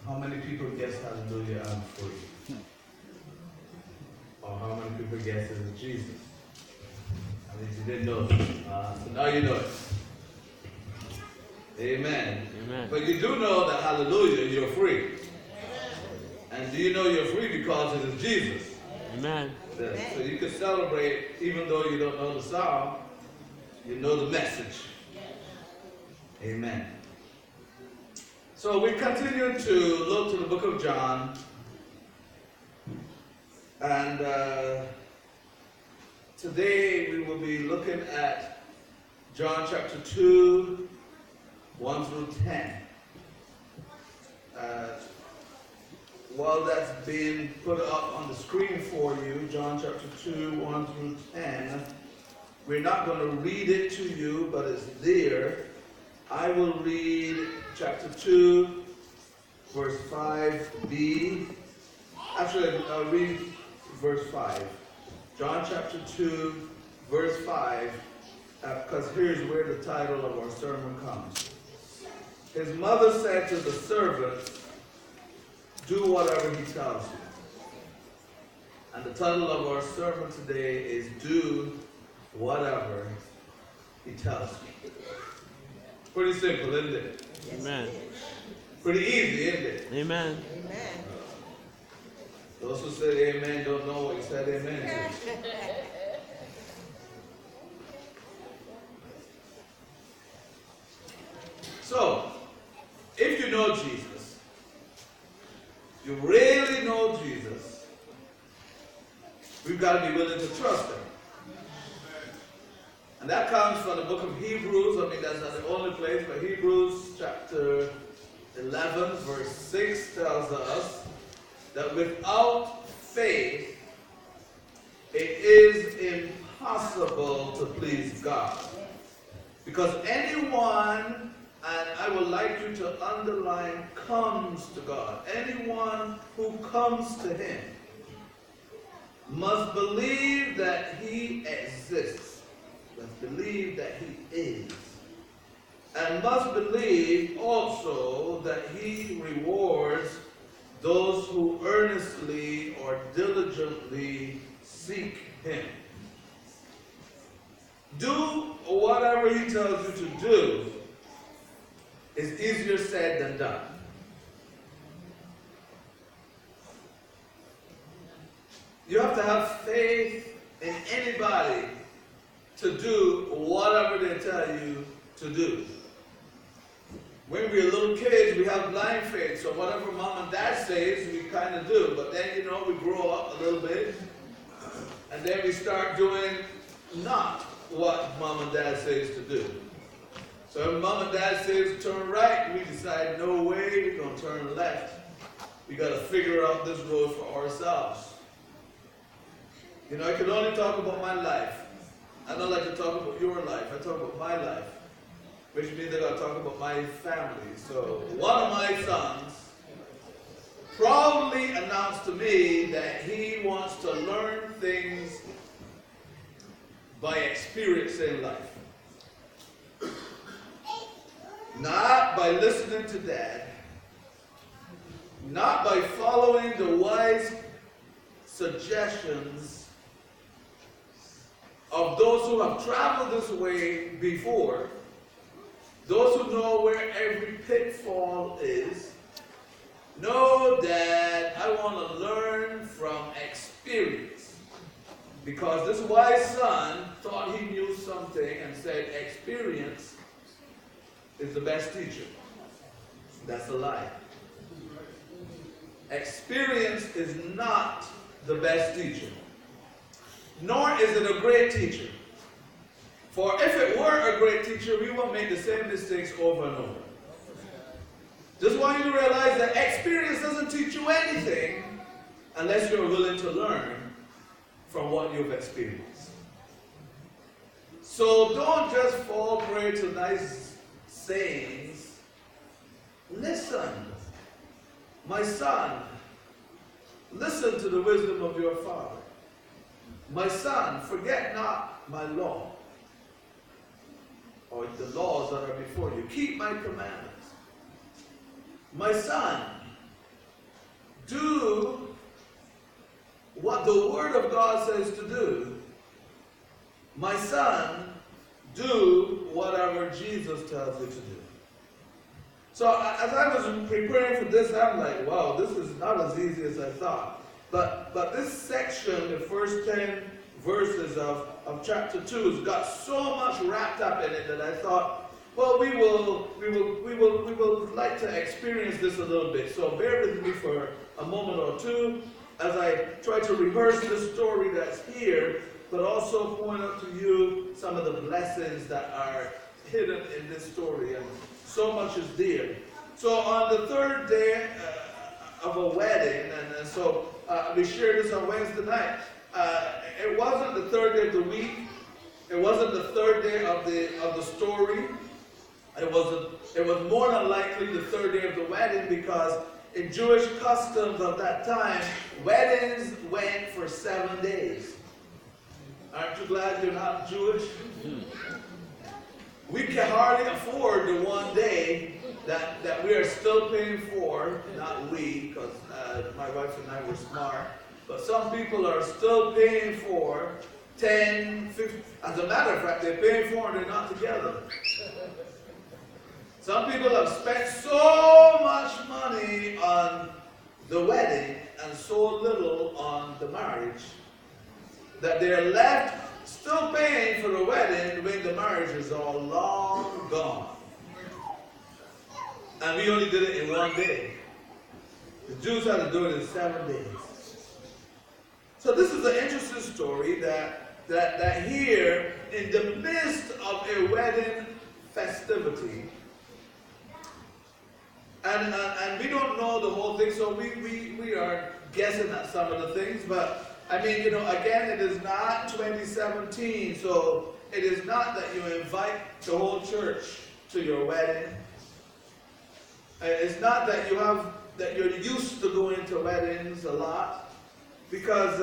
How many people guess hallelujah, I'm free? Or how many people guess it is Jesus? I mean, you didn't know it. So now you know it. Amen. Amen. But you do know that hallelujah, you're free. And do you know you're free because it is Jesus? Amen. So you can celebrate even though you don't know the song, you know the message. Amen. So we continue to look to the book of John. And today we will be looking at John chapter 2, 1 through 10. While that's being put up on the screen for you, John chapter 2, 1 through 10, we're not going to read it to you, but it's there. I will read chapter 2, verse 5b. Actually, I'll read verse 5. John chapter 2, verse 5, because here's where the title of our sermon comes. His mother said to the servants, do whatever he tells you. And the title of our sermon today is Do Whatever He Tells You. Pretty simple, isn't it? Amen. Pretty easy, isn't it? Amen. Amen. Those who said amen don't know what you said amen to. So, if you know Jesus, you really know Jesus, we've got to be willing to trust him. And that comes from the book of Hebrews. I mean, that's not the only place, but Hebrews chapter 11, verse 6 tells us that without faith, it is impossible to please God. Because anyone, and I would like you to underline, comes to God. Anyone who comes to him must believe that he exists, must believe that he is, and must believe also that he rewards those who earnestly or diligently seek him. Do whatever he tells you to do is easier said than done. You have to have faith in anybody to do whatever they tell you to do. When we're little kids, we have blind faith, so whatever mom and dad says, we kind of do. But then, we grow up a little bit, and then we start doing not what mom and dad says to do. So if mom and dad says turn right, we decide no way, we're going to turn left. We got to figure out this road for ourselves. I can only talk about my life. I don't like to talk about your life. I talk about my life, which means I got to talk about my family. So one of my sons proudly announced to me that he wants to learn things by experience in life. Not by listening to dad, not by following the wise suggestions of those who have traveled this way before, those who know where every pitfall is. No, Dad, I want to learn from experience. Because this wise son thought he knew something and said experience is the best teacher. That's a lie. Experience is not the best teacher. Nor is it a great teacher. For if it were a great teacher, we won't make the same mistakes over and over. Just want you to realize that experience doesn't teach you anything unless you're willing to learn from what you've experienced. So don't just fall prey to nice sayings. Listen, my son, listen to the wisdom of your father. My son, forget not my law, or the laws that are before you. Keep my commandments. My son, do what the Word of God says to do. My son, do whatever Jesus tells you to do. So as I was preparing for this, I'm like, wow, this is not as easy as I thought. But this section, the first 10 verses of chapter 2, has got so much wrapped up in it that I thought, well, we will like to experience this a little bit. So bear with me for a moment or two as I try to rehearse the story that's here, but also point out to you some of the blessings that are hidden in this story. And so much is there. So on the third day of a wedding, and so we shared this on Wednesday night. It wasn't the third day of the week. It wasn't the third day of the story. It was more than likely the third day of the wedding, because in Jewish customs of that time, weddings went for 7 days. Aren't you glad you're not Jewish? We can hardly afford the 1 day that we are still paying for. Not we, because my wife and I were smart. But some people are still paying for 10, 15. As a matter of fact, they're paying for and they're not together. Some people have spent so much money on the wedding and so little on the marriage that they're left still paying for the wedding when the marriage is all long gone. And we only did it in 1 day. The Jews had to do it in 7 days. So this is an interesting story that here, in the midst of a wedding festivity, and we don't know the whole thing, so we are guessing at some of the things, but I mean, you know, again, it is not 2017, so it is not that you invite the whole church to your wedding. It's not that you're used to going to weddings a lot, because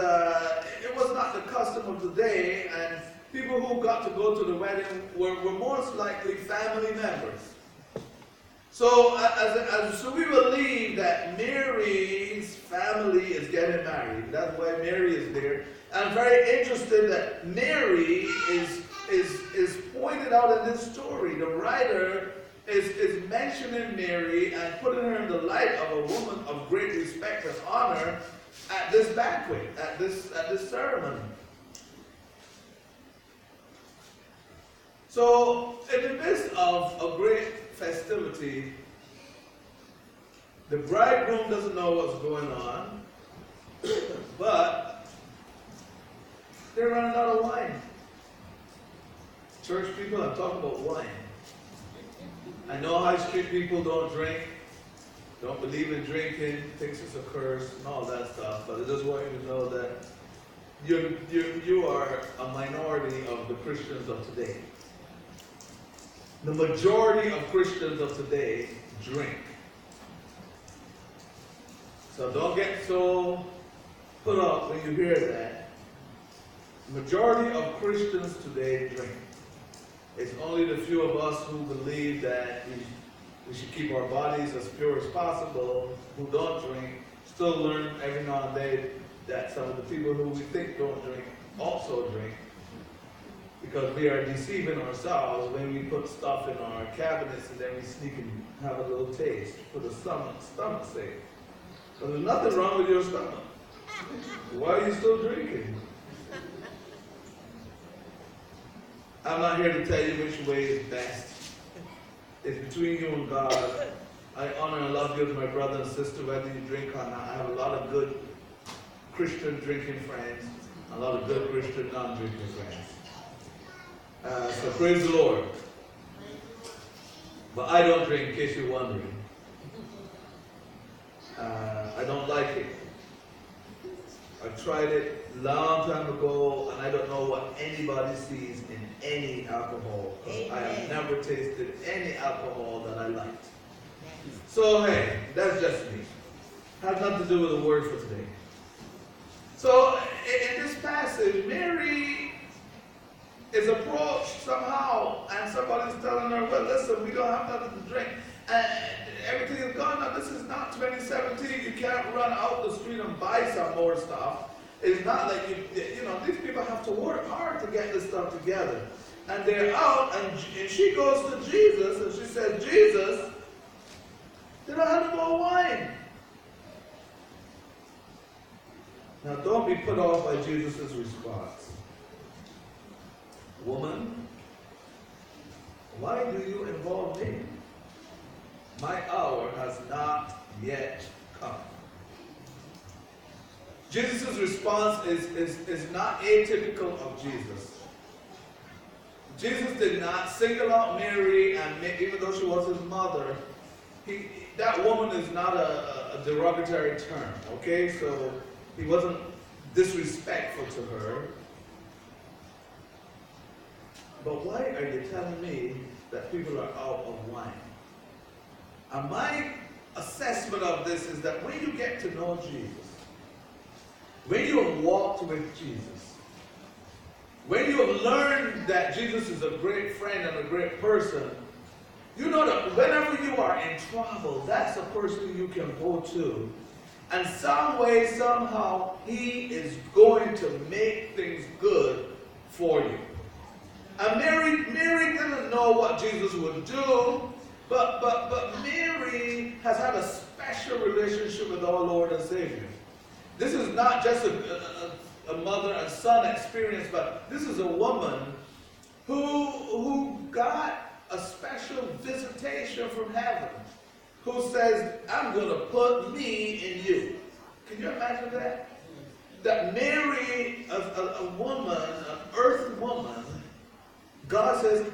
it was not the custom of the day, and people who got to go to the wedding were most likely family members. So, so we believe that Mary's family is getting married. That's why Mary is there. I'm very interested that Mary is pointed out in this story. The writer is mentioning Mary and putting her in the light of a woman of great respect and honor at this banquet, at this ceremony. So, in the midst of a great festivity, the bridegroom doesn't know what's going on, but they're running out of wine. Church people, I'm talking about wine. I know high street people don't drink, don't believe in drinking, thinks it's a curse, and all that stuff, but I just want you to know that you are a minority of the Christians of today. The majority of Christians of today drink. So don't get so put up when you hear that. The majority of Christians today drink. It's only the few of us who believe that we should keep our bodies as pure as possible, who don't drink, still learn every now and then that some of the people who we think don't drink also drink. Because we are deceiving ourselves when we put stuff in our cabinets and then we sneak and have a little taste for the stomach's sake. But there's nothing wrong with your stomach. Why are you still drinking? I'm not here to tell you which way is best. It's between you and God. I honor and love you as my brother and sister, whether you drink or not. I have a lot of good Christian drinking friends, a lot of good Christian non-drinking friends. So praise the Lord. But I don't drink, in case you're wondering. I don't like it. I tried it a long time ago, and I don't know what anybody sees in any alcohol. I have never tasted any alcohol that I liked. So hey, that's just me. Has nothing to do with the word for today. So in this passage, Mary is approached somehow, and somebody's telling her, well, listen, we don't have nothing to drink. And everything is gone now. This is not 2017. You can't run out some more stuff. It's not like these people have to work hard to get this stuff together. And they're out, and she goes to Jesus, and she says, Jesus, they don't have any more wine. Now, don't be put off by Jesus' response. Woman, why do you involve me? My hour has not yet come. Jesus' response is not atypical of Jesus. Jesus did not single out Mary, and even though she was his mother, that woman is not a derogatory term, okay? So he wasn't disrespectful to her. But why are you telling me that people are out of wine? And my assessment of this is that when you get to know Jesus, when you have walked with Jesus, when you have learned that Jesus is a great friend and a great person, you know that whenever you are in trouble, that's a person you can go to. And some way, somehow, he is going to make things good for you. And Mary didn't know what Jesus would do, but Mary has had a special relationship with our Lord and Savior. This is not just a mother and son experience, but this is a woman who got a special visitation from heaven, who says, I'm going to put me in you. Can you imagine that? That Mary, a woman, an earth woman, God says,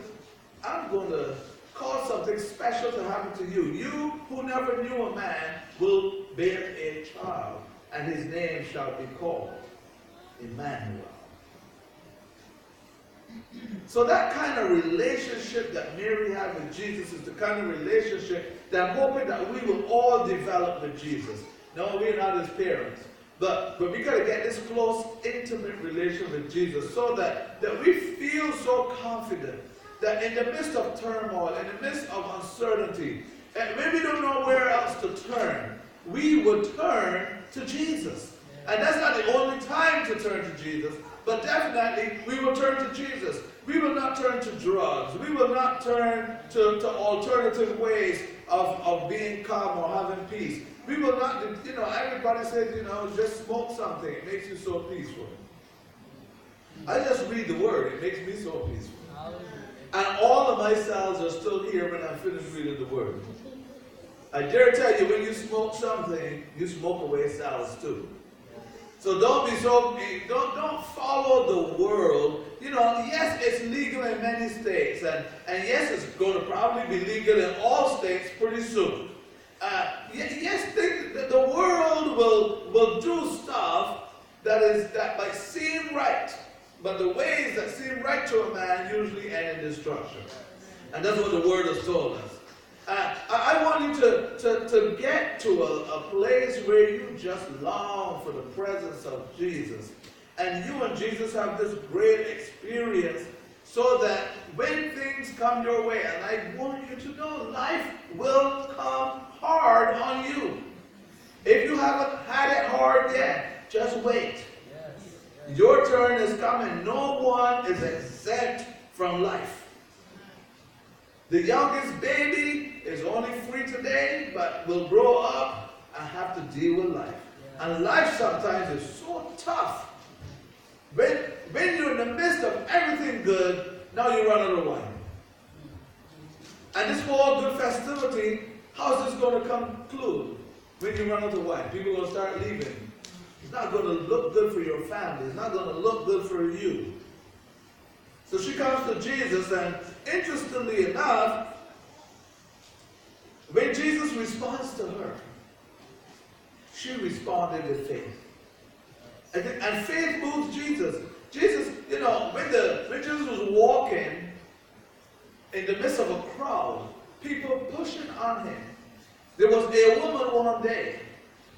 I'm going to cause something special to happen to you. You who never knew a man will bear a child, and his name shall be called Emmanuel. So that kind of relationship that Mary had with Jesus is the kind of relationship that I'm hoping that we will all develop with Jesus. No, we're not his parents. But we got to get this close, intimate relation with Jesus so that we feel so confident that in the midst of turmoil, in the midst of uncertainty, and when we don't know where else to turn, we would turn to Jesus. And that's not the only time to turn to Jesus, but definitely we will turn to Jesus. We will not turn to drugs. We will not turn to alternative ways of being calm or having peace. We will not, everybody says, just smoke something. It makes you so peaceful. I just read the word. It makes me so peaceful. And all of my cells are still here when I finish reading the word. I dare tell you, when you smoke something, you smoke away cells too. So don't follow the world. Yes, it's legal in many states, and yes, it's going to probably be legal in all states pretty soon. Yes, the world will do stuff that might seem right, but the ways that seem right to a man usually end in destruction. And that's what the word has told us. I want you to get to a place where you just long for the presence of Jesus. And you and Jesus have this great experience so that when things come your way, and I want you to know, life will come hard on you. If you haven't had it hard yet, just wait. Yes. Your turn is coming. No one is exempt from life. The youngest baby is only free today, but will grow up and have to deal with life. Yeah. And life sometimes is so tough. When you're in the midst of everything good, now you run out of wine. And this whole good festivity, how's this going to conclude when you run out of wine? People are going to start leaving. It's not going to look good for your family. It's not going to look good for you. So she comes to Jesus, and interestingly enough, when Jesus responds to her, she responded with faith. And faith moves Jesus. Jesus, when Jesus was walking in the midst of a crowd, people pushing on him, there was a woman one day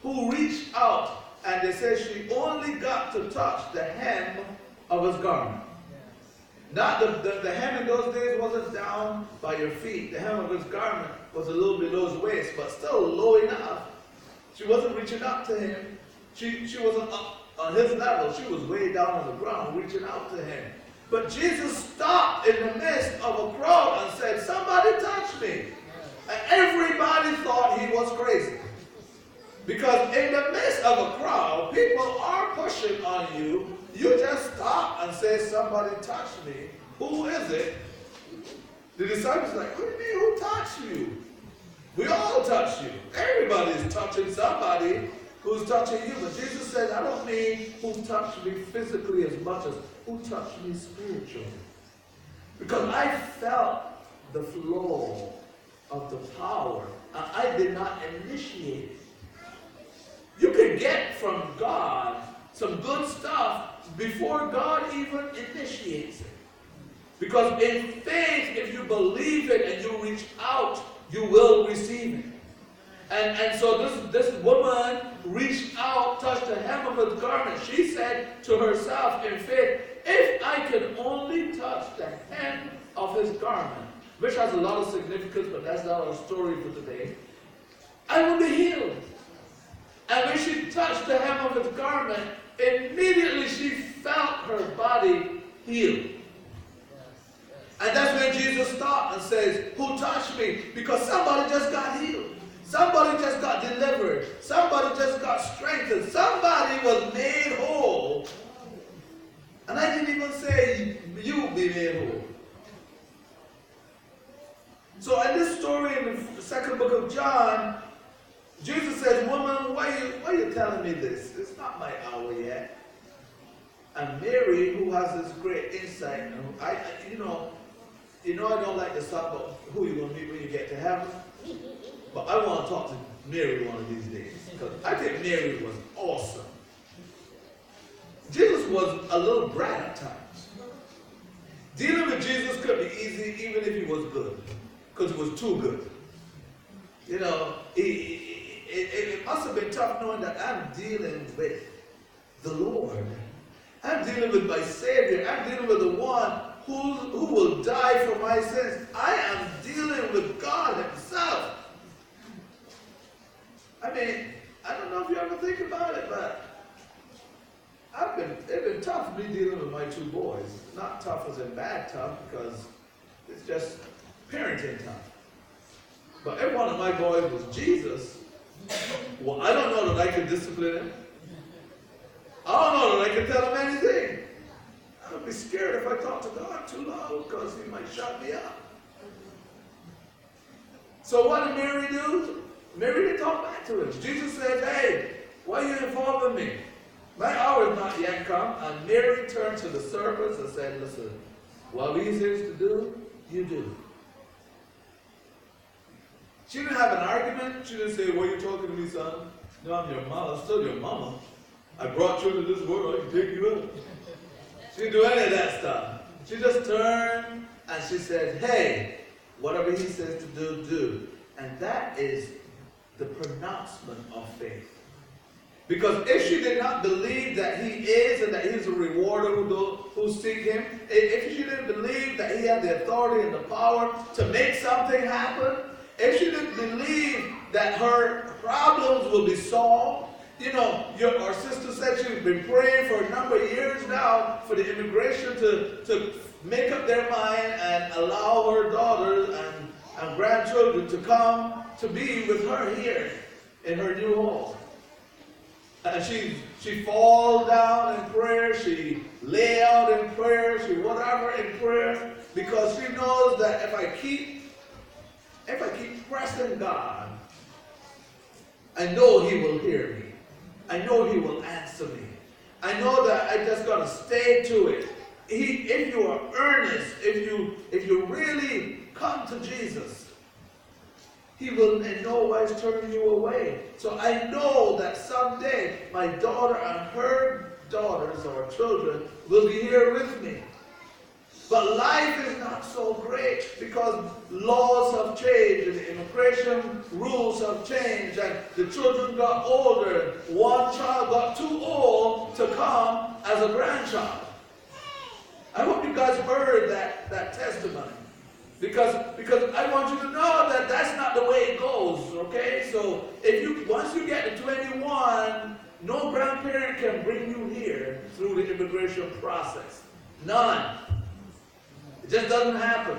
who reached out, and they said she only got to touch the hem of his garment. Not the hem in those days wasn't down by your feet. The hem of his garment was a little below his waist, but still low enough. She wasn't reaching up to him. She wasn't up on his level. She was way down on the ground reaching out to him. But Jesus stopped in the midst of a crowd and said, somebody touch me. And everybody thought he was crazy. Because in the midst of a crowd, people are pushing on you. You just stop and say, somebody touch me. Who is it? The disciples are like, what do you mean, who touched you? We all touch you. Everybody's touching somebody who's touching you. But Jesus said, I don't mean who touched me physically as much as who touched me spiritually. Because I felt the flow of the power. And I did not initiate it. You can get from God some good stuff before God even initiates it. Because in faith, if you believe it and you reach out, you will receive it. And so this woman reached out, touched the hem of his garment. She said to herself in faith, if I can only touch the hem of his garment, which has a lot of significance, but that's not our story for today, I will be healed. And when she touched the hem of his garment, immediately she felt her body healed. And that's when Jesus stopped and says, who touched me? Because somebody just got healed. Somebody just got delivered. Somebody just got strengthened. Somebody was made whole. And I didn't even say you be made whole. So in this story in the second book of John, Jesus says, woman, why are you telling me this? It's not my hour yet. And Mary, who has this great insight, and I don't like to talk about who you're going to meet when you get to heaven. But I want to talk to Mary one of these days. Because I think Mary was awesome. Jesus was a little brat at times. Dealing with Jesus could be easy even if he was good. Because he was too good. You know, it must have been tough knowing that I'm dealing with the Lord. I'm dealing with my Savior. I'm dealing with the one who will die for my sins. I am dealing with God himself. I mean, I don't know if you ever think about it, but it's been tough me dealing with my two boys. Not tough as in bad tough, because it's just parenting tough. But if one of my boys was Jesus, well, I don't know that I could discipline him. I don't know that I could tell him anything. I would be scared if I talked to God too loud, because he might shut me up. So what did Mary do? Mary didn't talk back to him. Jesus said, hey, why are you involving me? My hour is not yet come. And Mary turned to the servants and said, listen, what these things to do, you do. She didn't have an argument. She didn't say, why are you talking to me, son? No, I'm your mama. I'm still your mama. I brought you into this world. I can take you up. She didn't do any of that stuff. She just turned and she said, hey, whatever he says to do, do. And that is the pronouncement of faith. Because if she did not believe that he is and that he is a rewarder who seek him, if she didn't believe that he had the authority and the power to make something happen, if she didn't believe that her problems will be solved, you know, our sister said she's been praying for a number of years now for the immigration to make up their mind and allow her daughters and grandchildren to come to be with her here in her new home. And she falls down in prayer, she lay out in prayer, she whatever in prayer, because she knows that if I keep pressing God, I know he will hear me. I know he will answer me. I know that I just got to stay to it. If you are earnest, if you really come to Jesus, he will in no wise turn you away. So I know that someday my daughter and her daughters or children will be here with me. But life is not so great because laws have changed and the immigration rules have changed and the children got older. One child got too old to come as a grandchild. I hope you guys heard that testimony. Because I want you to know that that's not the way it goes, okay? So once you get to 21, No grandparent can bring you here through the immigration process. None. It just doesn't happen.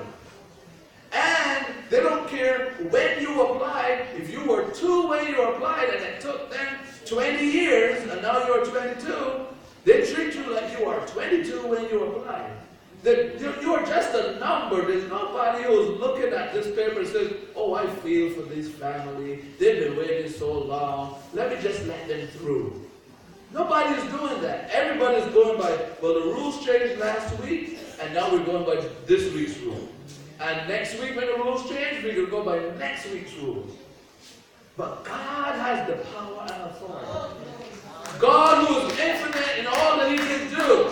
And they don't care when you applied. If you were 2 when you applied and it took them 20 years and now you're 22, they treat you like you are 22 when you applied. You are just a number. There's nobody who's looking at this paper and says, oh, I feel for this family. They've been waiting so long. Let me just let them through. Nobody is doing that. Everybody's going by, well, the rules changed last week, and now we're going by this week's rule. And next week when the rules change, we're going to go by next week's rules. But God has the power and authority. God, who is infinite in all that he can do.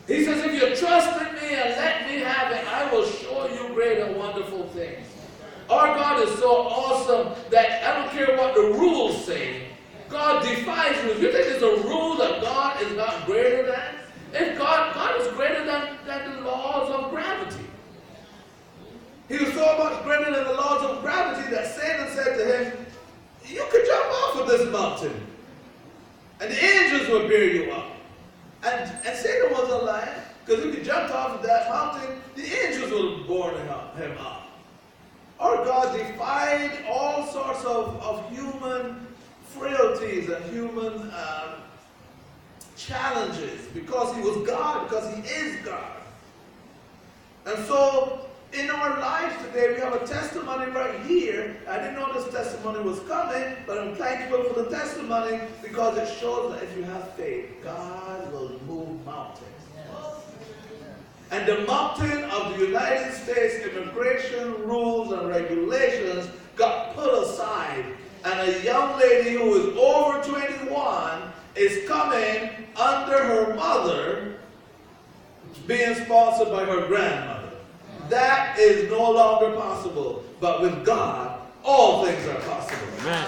He says, if you trust in me and let me have it, I will show you great and wonderful things. Our God is so awesome that I don't care what the rules say. God defies rules. You think there's a rule that God is not greater than? If God is greater than the laws of gravity. He was so much greater than the laws of gravity that Satan said to him, you could jump off of this mountain. And the angels will bear you up. And Satan wasn't lying, because if he jumped off of that mountain, the angels would have borne him up. Our God defied all sorts of human frailties and human challenges because he was God, because he is God. And so, in our lives today, we have a testimony right here. I didn't know this testimony was coming, but I'm thankful for the testimony because it shows that if you have faith, God will move mountains. And the mountain of the United States immigration rules and regulations got put aside. And a young lady who is over 21 is coming under her mother, being sponsored by her grandmother. That is no longer possible. But with God, all things are possible. Amen.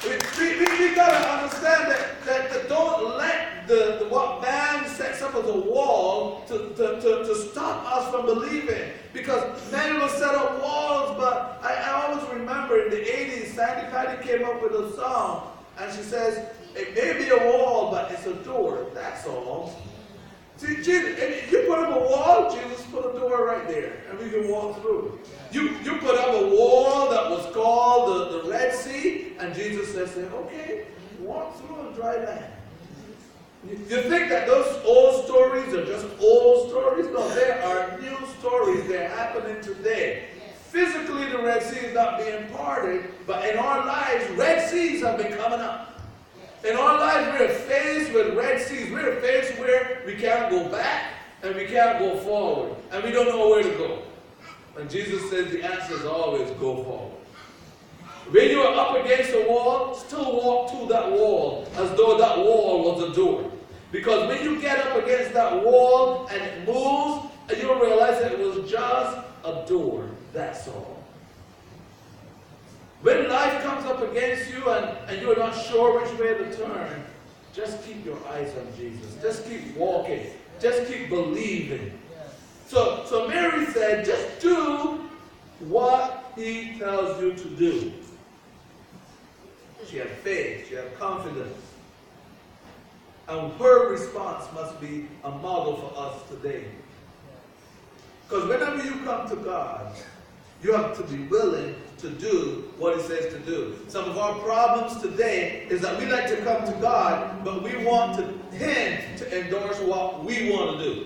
We got to understand that don't let what man sets up as a wall to stop us from believing. Because many will set up walls, but I always remember in the 80s, Sandy Patty came up with a song, and she says, it may be a wall, but it's a door. That's all. See, Jesus, if you put up a wall, Jesus put a door right there, and we can walk through. You put up a wall that was called the Red Sea, and Jesus says, okay, walk through on dry land. You think that those old stories are just old stories? No, there are new stories. They're happening today. Physically, the Red Sea is not being parted, but in our lives, Red Seas have been coming up. In our lives, we're faced with Red Seas. We're faced where we can't go back and we can't go forward. And we don't know where to go. And Jesus says the answer is always go forward. When you are up against a wall, still walk to that wall as though that wall was a door. Because when you get up against that wall and it moves, and you'll realize that it was just a door. That's all. When life comes up against you and you're not sure which way to turn, just keep your eyes on Jesus. Just keep walking. Just keep believing. So Mary said, just do what he tells you to do. She had faith. She had confidence. And her response must be a model for us today. Because whenever you come to God, you have to be willing to do what he says to do. Some of our problems today is that we like to come to God, but we want him to endorse what we want to do.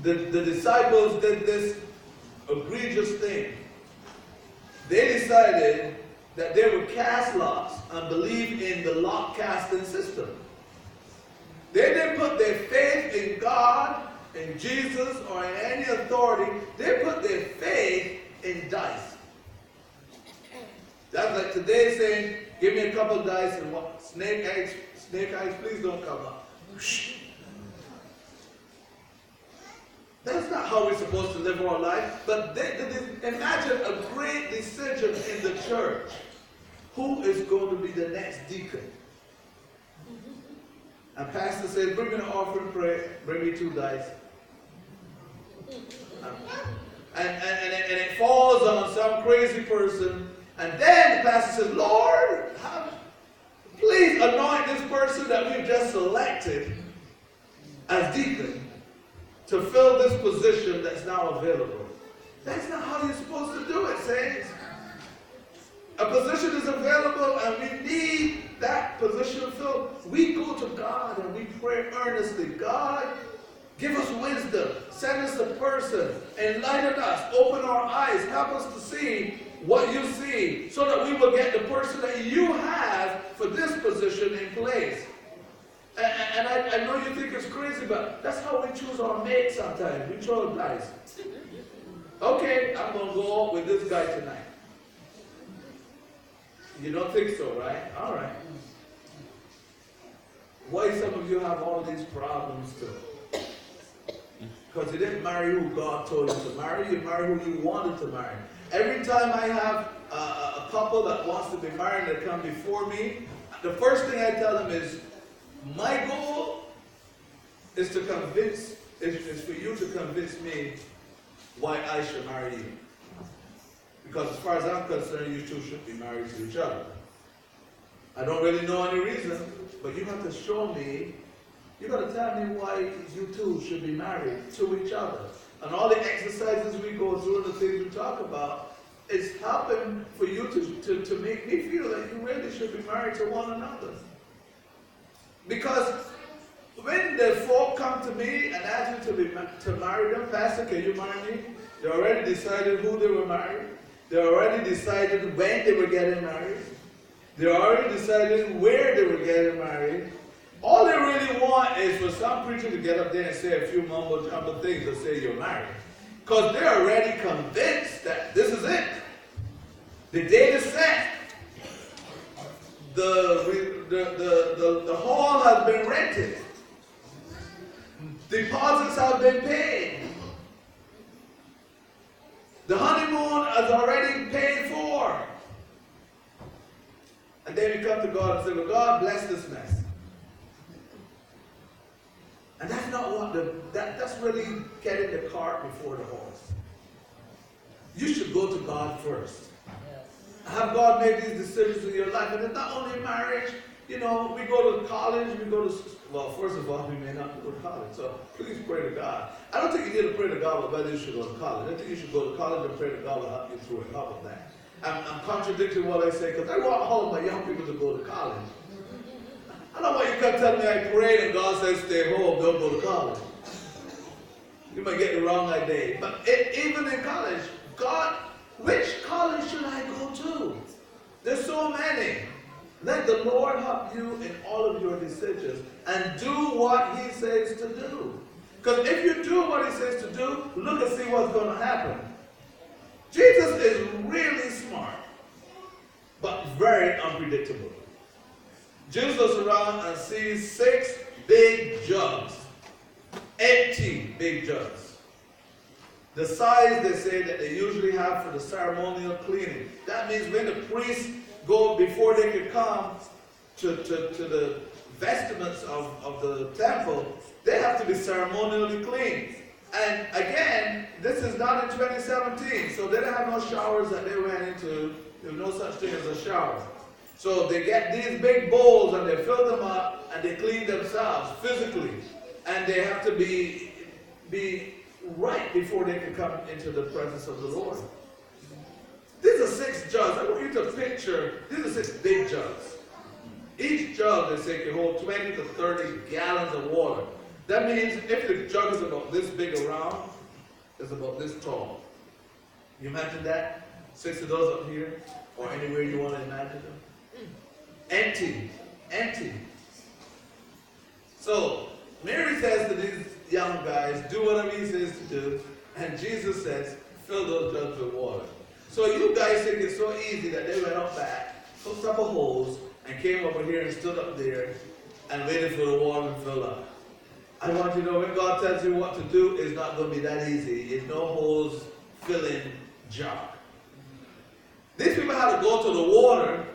The disciples did this egregious thing. They decided that they would cast lots and believe in the lot casting system. They didn't put their faith in God, in Jesus, or in any authority. They put their faith in dice. That's like today saying, give me a couple of dice and what? Snake eyes, please don't come up. That's not how we're supposed to live our life. But imagine a great decision in the church. Who is going to be the next deacon? And pastor says, bring me an offering prayer, bring me 2 dice. And it falls on some crazy person. And then the pastor says, Lord, please anoint this person that we've just selected as deacon to fill this position that's now available. That's not how you're supposed to do it, saints. A position is available and we need that position filled. We go to God and we pray earnestly. God, give us wisdom. Send us a person. Enlighten us. Open our eyes. Help us to see what you see so that we will get the person that you have for this position in place. And I know you think it's crazy, but that's how we choose our mate sometimes. We throw dice. Okay, I'm going to go out with this guy tonight. You don't think so, right? All right. Why some of you have all these problems too? Because you didn't marry who God told you to marry. You married who you wanted to marry. Every time I have a couple that wants to be married that come before me, the first thing I tell them is, my goal is to convince, is for you to convince me why I should marry you. Because as far as I'm concerned, you two should be married to each other. I don't really know any reason, but you have to show me, you got to tell me why you two should be married to each other. And all the exercises we go through and the things we talk about, it's helping for you to make me feel that you really should be married to one another. Because when the folk come to me and ask me to marry them, Pastor, can you marry me? They already decided who they were married. They already decided when they were getting married. They already decided where they were getting married. All they really want is for some preacher to get up there and say a few mumble-jumble things and say you're married. Because they're already convinced that this is it. The date is set. The hall has been rented. Deposits have been paid. The honeymoon is already paid for. And then you come to God and say, well, God bless this mess. And that's not what that's really getting the cart before the horse. You should go to God first. Have God make these decisions in your life. And it's not only marriage. You know, we go to college, well, first of all, we may not go to college. So please pray to God. I don't think you need to pray to God about whether you should go to college. I think you should go to college and pray to God will help you through it. How about that? I'm contradicting what I say because I want all of my young people to go to college. I don't want you to come tell me I prayed and God says stay home, don't go to college. You might get the wrong idea. But even in college, God, which college should I go to? There's so many. Let the Lord help you in all of your decisions and do what He says to do. Because if you do what He says to do, look and see what's going to happen. Jesus is really smart, but very unpredictable. Jesus looks around and sees 6 big jugs, empty big jugs. The size they say that they usually have for the ceremonial cleaning. That means when the priests go, before they could come to the vestments of the temple, they have to be ceremonially clean. And again, this is not in 2017, so they didn't have no showers that they went into. There's no such thing as a shower. So they get these big bowls and they fill them up and they clean themselves physically. And they have to be right before they can come into the presence of the Lord. These are 6 jugs. I want you to picture, these are 6 big jugs. Each jug, they say, can hold 20 to 30 gallons of water. That means if the jug is about this big around, it's about this tall. You imagine that? 6 of those up here, or anywhere you want to imagine them. Empty. Empty. So, Mary says to these young guys, do whatever He says to do. And Jesus says, fill those jugs with water. So you guys think it's so easy that they went up back, hooked up a hose, and came over here and stood up there and waited for the water to fill up. I want you to know when God tells you what to do, it's not going to be that easy. It's no hose filling job. These people had to go to the water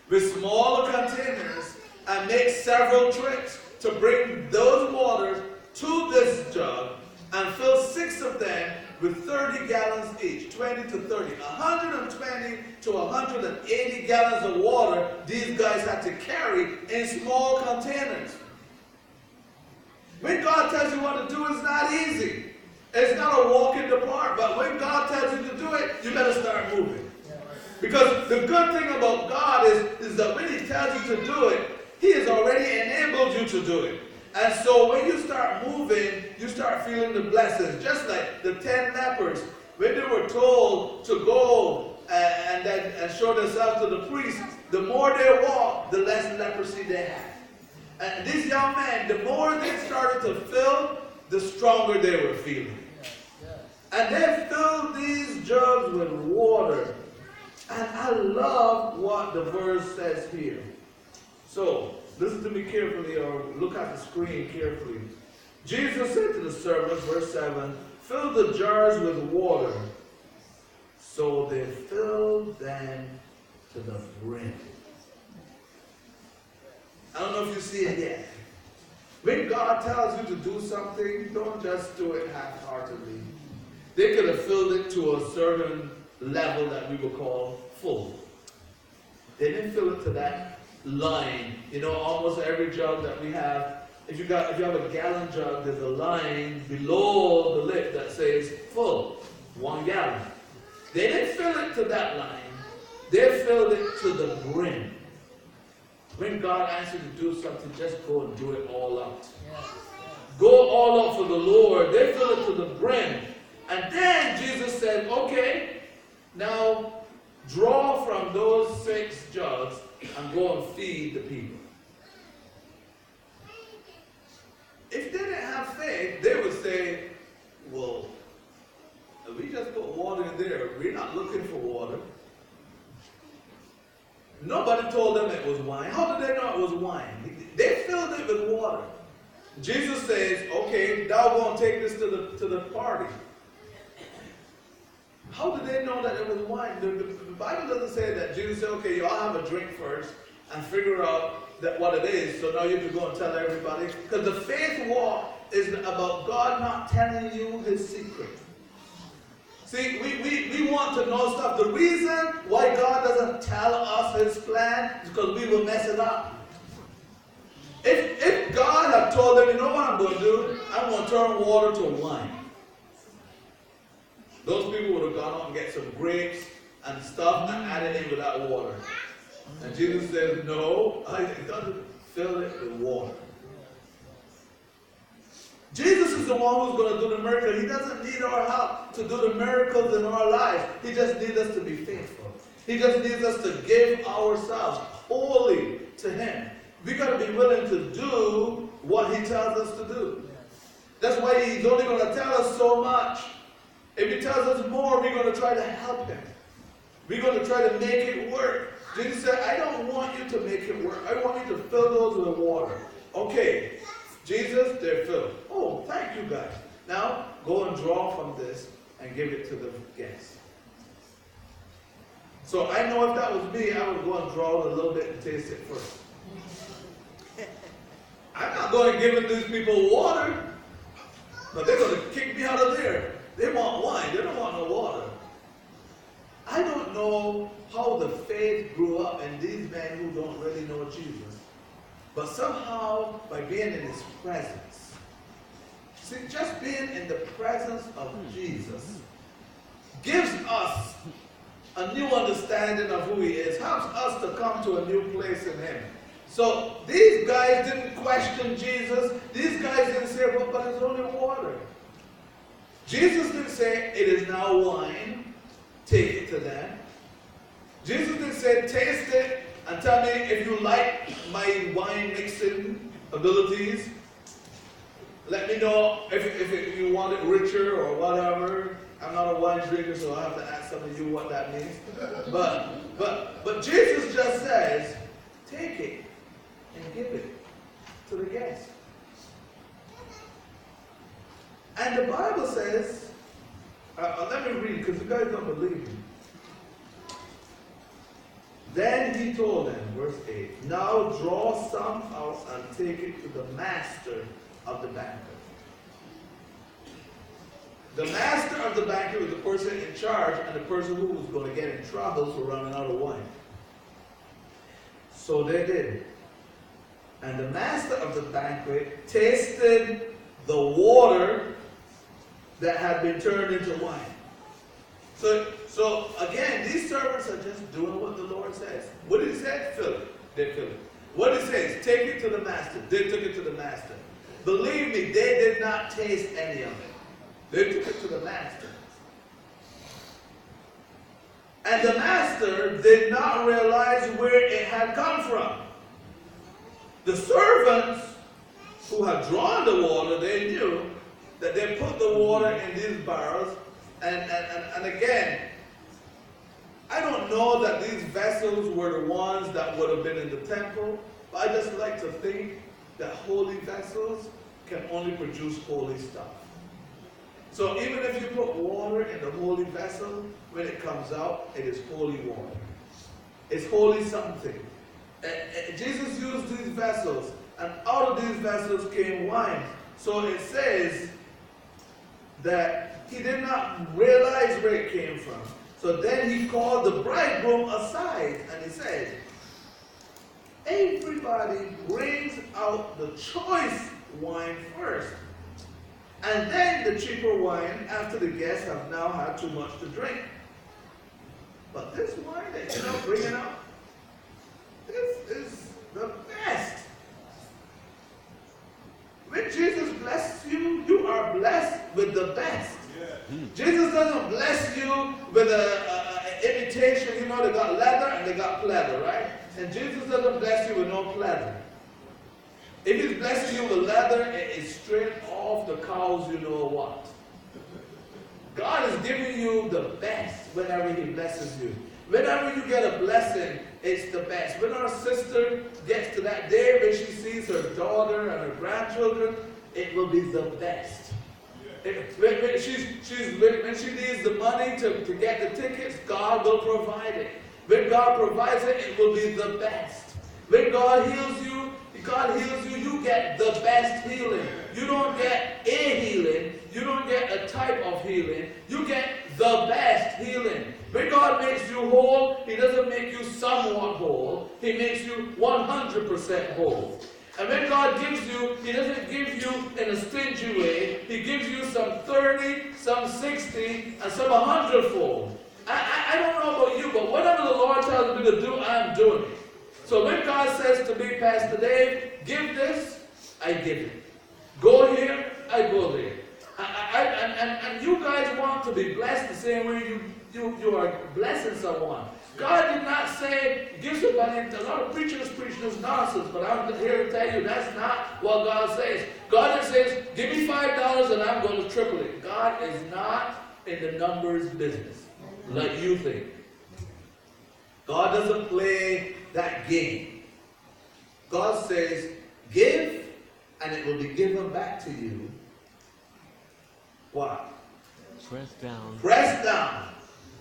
with smaller containers and make several trips to bring those waters to this jug and fill 6 of them with 30 gallons each, 20 to 30, 120 to 180 gallons of water these guys had to carry in small containers. When God tells you what to do, it's not easy. It's not a walk in the park, but when God tells you to do it, you better start moving. Because the good thing about God is that when he tells you to do it, he has already enabled you to do it. And so when you start moving, you start feeling the blessings. Just like the 10 lepers, when they were told to go and show themselves to the priest, the more they walked, the less leprosy they had. And these young men, the more they started to fill, the stronger they were feeling. And they filled these jugs with water. And I love what the verse says here. So, listen to me carefully, or look at the screen carefully. Jesus said to the servants, verse 7, fill the jars with water. So they filled them to the brim. I don't know if you see it yet. When God tells you to do something, don't just do it half-heartedly. They could have filled it to a certain level that we would call full. They didn't fill it to that line. You know, almost every jug that we have, if you have a gallon jug, there's a line below the lip that says full, 1 gallon. They didn't fill it to that line. They filled it to the brim. When God asks you to do something, just go and do it all out. Go all out for the Lord. They fill it to the brim. And then Jesus said, okay, now draw from those 6 jugs and go and feed the people. If they didn't have faith, they would say, well, if we just put water in there, we're not looking for water. Nobody told them it was wine. How did they know it was wine? They filled it with water. Jesus says, okay, now go and take this to the party. How did they know that it was wine? The Bible doesn't say that. Jesus said, okay, you all have a drink first and figure out what it is. So now you can go and tell everybody. Because the faith walk is about God not telling you his secret. See, we want to know stuff. The reason why God doesn't tell us his plan is because we will mess it up. If God had told them, you know what I'm going to do? I'm going to turn water to wine. Those people would have gone out and get some grapes and stuff and added in with that water. And Jesus said, no, I doesn't fill it with water. Jesus is the one who's going to do the miracle. He doesn't need our help to do the miracles in our lives. He just needs us to be faithful. He just needs us to give ourselves wholly to him. We got to be willing to do what he tells us to do. That's why he's only going to tell us so much. If he tells us more, we're going to try to help him. We're going to try to make it work. Jesus said, I don't want you to make it work. I want you to fill those with water. Okay, Jesus, they're filled. Oh, thank you guys. Now, go and draw from this and give it to the guests. So I know if that was me, I would go and draw a little bit and taste it first. I'm not going to give these people water, but they're going to kick me out of there. They want wine. They don't want no water. I don't know how the faith grew up in these men who don't really know Jesus. But somehow, by being in his presence, see, just being in the presence of Jesus gives us a new understanding of who he is, helps us to come to a new place in him. So these guys didn't question Jesus. These guys didn't say, well, but it's only water. Jesus didn't say, it is now wine, take it to them. Jesus didn't say, taste it and tell me if you like my wine mixing abilities. Let me know if you want it richer or whatever. I'm not a wine drinker, so I have to ask some of you what that means. But Jesus just says, take it and give it to the guests. And the Bible says, let me read, because you guys don't believe me. Then he told them, verse 8, now draw some out and take it to the master of the banquet. The master of the banquet was the person in charge and the person who was going to get in trouble for running out of wine. So they did. And the master of the banquet tasted the water that had been turned into wine. So again, these servants are just doing what the Lord says. What did he say? Fill it. They fill it. What he says, take it to the master. They took it to the master. Believe me, they did not taste any of it. They took it to the master. And the master did not realize where it had come from. The servants who had drawn the water, they knew that they put the water in these barrels. And again, I don't know that these vessels were the ones that would have been in the temple, but I just like to think that holy vessels can only produce holy stuff. So even if you put water in the holy vessel, when it comes out, it is holy water. It's holy something. And Jesus used these vessels, and out of these vessels came wine. So it says that he did not realize where it came from. So then he called the bridegroom aside, and he said, everybody brings out the choice wine first, and then the cheaper wine after the guests have now had too much to drink. But this wine that you're now bringing out, this is the best. When Jesus blesses you, you are blessed with the best. Yeah. Jesus doesn't bless you with an imitation. You know, they got leather and they got pleather, right? And Jesus doesn't bless you with no pleather. If he's blessing you with leather, it is straight off the cows, you know what. God is giving you the best whenever he blesses you. Whenever you get a blessing, it's the best. When our sister gets to that day when she sees her daughter and her grandchildren, it will be the best. When she needs the money to get the tickets, God will provide it. When God provides it, it will be the best. When God heals you, you get the best healing. You don't get a healing. You don't get a type of healing. You get the best healing. When God makes you whole, he doesn't make you somewhat whole. He makes you 100% whole. And when God gives you, he doesn't give you in a stingy way. He gives you some 30, some 60, and some 100-fold. I don't know about you, but whatever the Lord tells me to do, I'm doing it. So when God says to me, Pastor Dave, give this, I give it. Go here, I go there. And you guys want to be blessed the same way you are blessing someone. God did not say, give somebody, a lot of preachers preach this nonsense, but I'm here to tell you that's not what God says. God says, give me $5 and I'm going to triple it. God is not in the numbers business like you think. God doesn't play that game. God says, give and it will be given back to you. What? Press down. Press down.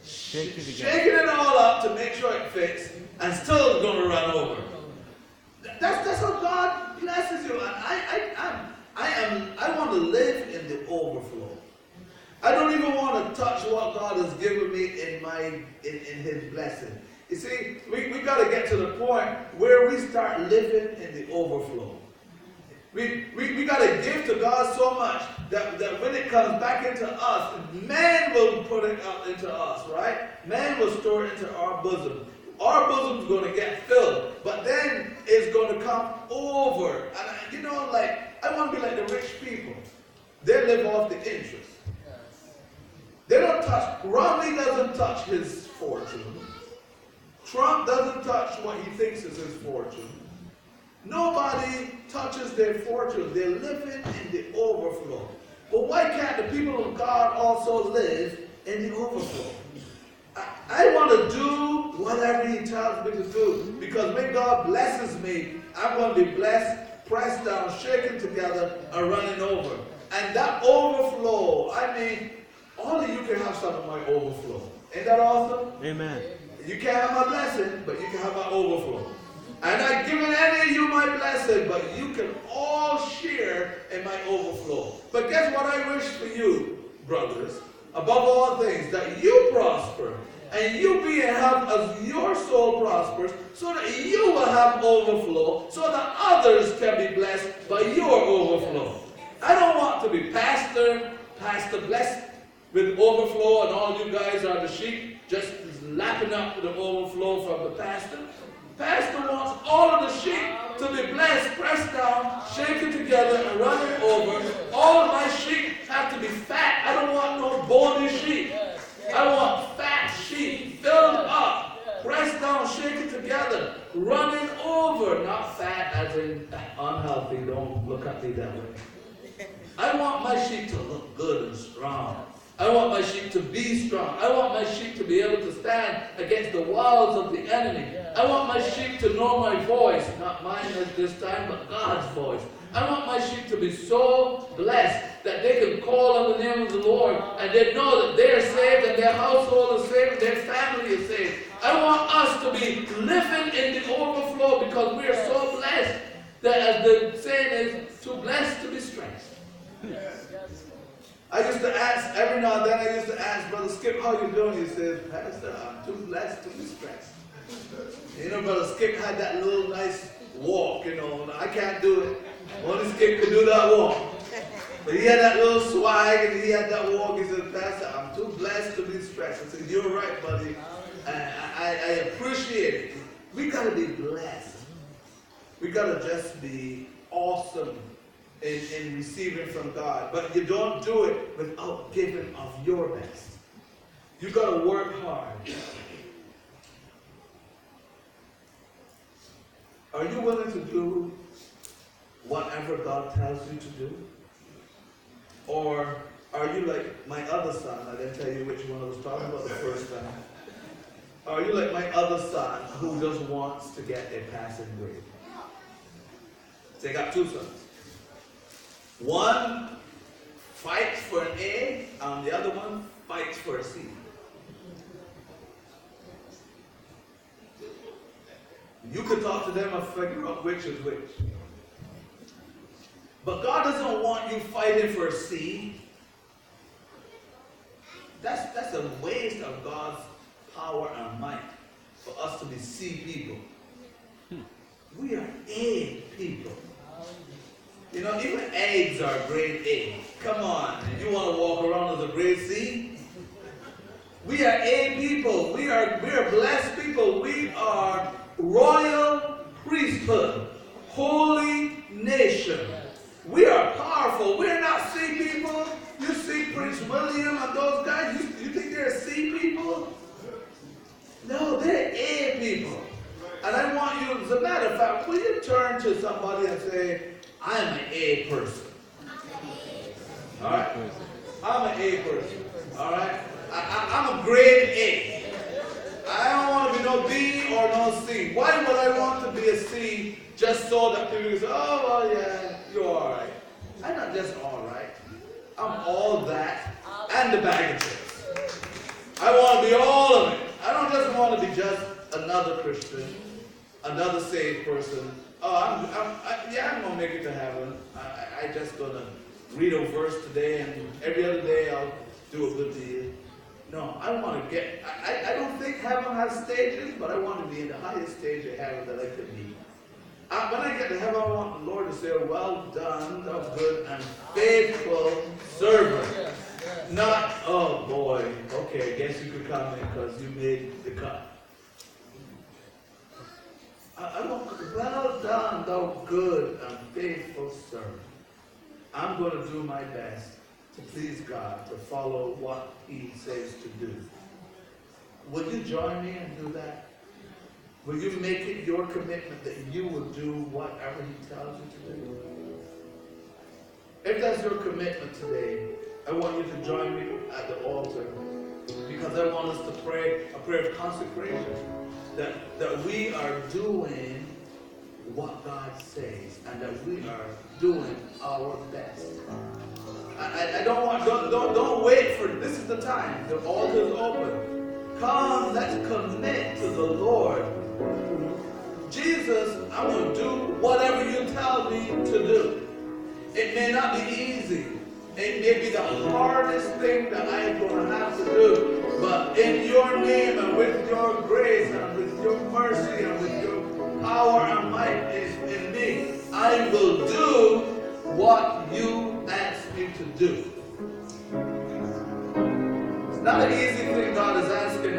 Shaking it all up to make sure it fits, and still it's going to run over. That's how God blesses you. And I want to live in the overflow. I don't even want to touch what God has given me in his blessing. You see, we got to get to the point where we start living in the overflow. We got to give to God so much that when it comes back into us, man will put it out into us, right? Man will store it into our bosom. Our bosom's going to get filled, but then it's going to come over. And I want to be like the rich people. They live off the interest. They don't touch. Romney doesn't touch his fortune. Trump doesn't touch what he thinks is his fortune. Nobody touches their fortune. They're living in the overflow. But why can't the people of God also live in the overflow? I want to do whatever he tells me to do. Because when God blesses me, I'm going to be blessed, pressed down, shaken together, and running over. And that overflow, all of you can have some of my overflow. Ain't that awesome? Amen. You can't have my blessing, but you can have my overflow. And I've given any of you my blessing, but you can all share in my overflow. But guess what I wish for you? brothers, above all things, that you prosper, and you be in health as your soul prospers, so that you will have overflow, so that others can be blessed by your overflow. I don't want to be pastor blessed with overflow, and all you guys are the sheep, just lapping up the overflow from the pastor. Pastor wants all of the sheep to be blessed, pressed down, shaken together, and running over. All of my sheep have to be fat. I don't want no bony sheep. I want fat sheep, filled up, pressed down, shaken together, running over. Not fat as in unhealthy. Don't look at me that way. I want my sheep to look good and strong. I want my sheep to be strong. I want my sheep to be able to stand against the walls of the enemy. I want my sheep to know my voice, not mine at this time, but God's voice. I want my sheep to be so blessed that they can call on the name of the Lord and they know that they're saved and their household is saved and their family is saved. I want us to be living in the overflow because we are so blessed that, as the saying is, too blessed to be stressed. I used to ask, every now and then I used to ask Brother Skip, how you doing? He says, Pastor, I'm too blessed to be stressed. You know, Brother Skip had that little nice walk, you know. I can't do it. Only Skip could do that walk. But he had that little swag and he had that walk. He said, Pastor, I'm too blessed to be stressed. I said, you're right, buddy. I appreciate it. We got to be blessed. We got to just be awesome in receiving from God. But you don't do it without giving of your best. You got to work hard. Are you willing to do whatever God tells you to do? Or are you like my other son? I didn't tell you which one I was talking about the first time. Are you like my other son who just wants to get a passing grade? So I got two sons. One fights for an A, and the other one fights for a C. You could talk to them and figure out which is which. But God doesn't want you fighting for a C. That's a waste of God's power and might for us to be C people. We are A people. You know, even eggs are grade A. Come on, you want to walk around as a grade C? We are A people. We are blessed people. We are royal priesthood, holy nation. We are powerful. We're not C people. You see Prince William and those guys, you think they're C people? No, they're A people. And I want you, as a matter of fact, will you turn to somebody and say, I'm an A person. All right? I'm an A person. All right? I'm a grade A. I don't want to be no B or no C. Why would I want to be a C just so that people can say, oh, well, yeah, you're all right. I'm not just all right. I'm all that and the bag of chips. I want to be all of it. I don't just want to be just another Christian, another saved person. Oh, I'm going to make it to heaven. I just going to read a verse today and every other day I'll do a good deed. No, I want to get, I don't think heaven has stages, but I want to be in the highest stage of heaven that I could be. When I get to heaven, I want the Lord to say, well done, thou good and faithful servant. Not, oh boy, okay, I guess you could come in because you made the cut. I want, well done, thou good and faithful servant. I'm going to do my best to please God, to follow what He says to do. Will you join me and do that? Will you make it your commitment that you will do whatever He tells you to do? If that's your commitment today, I want you to join me at the altar, because I want us to pray a prayer of consecration, that we are doing what God says and that we are doing our best. I don't wait for, this is the time. The altar is open. Come, let's commit to the Lord. Jesus, I'm going to do whatever you tell me to do. It may not be easy. It may be the hardest thing that I am going to have to do. But in your name and with your grace and with your mercy and with your power and might is in me, I will do what you ask me to do. It's not an easy thing God is asking